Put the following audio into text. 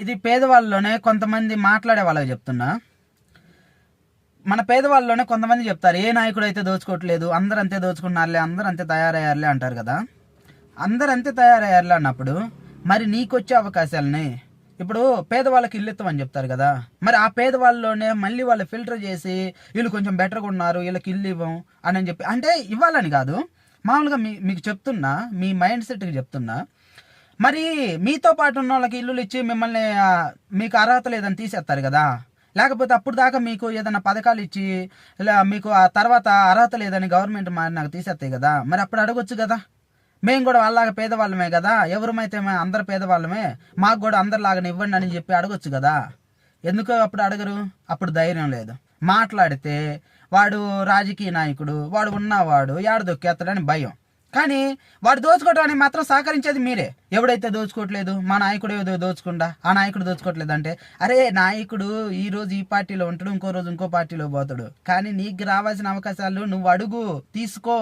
ఇది పేదవాళ్ళలోనే కొంతమంది మాట్లాడే వాళ్ళకి చెప్తున్నా. మన పేదవాళ్ళలోనే కొంతమంది చెప్తారు, ఏ నాయకుడు అయితే దోచుకోవట్లేదు, అందరూ అంతే దోచుకున్నారులే, అందరూ అంతే తయారయ్యారులే అంటారు కదా. అందరూ అంతే తయారయ్యారులే అన్నప్పుడు మరి నీకొచ్చే అవకాశాలని ఇప్పుడు పేదవాళ్ళకి ఇల్లు ఇస్తామని చెప్తారు కదా, మరి ఆ పేదవాళ్ళలోనే మళ్ళీ వాళ్ళు ఫిల్టర్ చేసి వీళ్ళు కొంచెం బెటర్గా ఉన్నారు వీళ్ళకి ఇల్లు ఇవ్వం అని చెప్పి, అంటే ఇవ్వాలని కాదు, మామూలుగా మీకు చెప్తున్నా, మీ మైండ్ సెట్కి చెప్తున్నా. మరి మీతో పాటు ఉన్న వాళ్ళకి ఇల్లులు ఇచ్చి మిమ్మల్ని మీకు అర్హత లేదని తీసేస్తారు కదా. లేకపోతే అప్పుడు దాకా మీకు ఏదైనా పథకాలు ఇచ్చి ఇలా మీకు ఆ తర్వాత అర్హత లేదని గవర్నమెంట్ నాకు తీసేస్తాయి కదా. మరి అప్పుడు అడగొచ్చు కదా, మేము కూడా వాళ్ళలాగా పేదవాళ్ళమే కదా, ఎవరమైతే అందరు పేదవాళ్ళమే, మాకు కూడా అందరిలాగానే ఇవ్వండి అని చెప్పి అడగొచ్చు కదా. ఎందుకో అప్పుడు అడగరు, అప్పుడు ధైర్యం లేదు. మాట్లాడితే వాడు రాజకీయ నాయకుడు, వాడు ఉన్నవాడు ఏడ దొక్కేస్తాడని భయం. కానీ వాడు దోచుకోవడానికి మాత్రం సహకరించేది మీరే. ఎవడైతే దోచుకోవట్లేదు, మా నాయకుడు ఏదో దోచుకుండా ఆ నాయకుడు దోచుకోవట్లేదు అంటే, అరే నాయకుడు ఈ రోజు ఈ పార్టీలో ఉంటాడు, ఇంకో రోజు ఇంకో పార్టీలో పోతాడు, కానీ నీకు రావాల్సిన అవకాశాలు నువ్వు అడుగు, తీసుకో.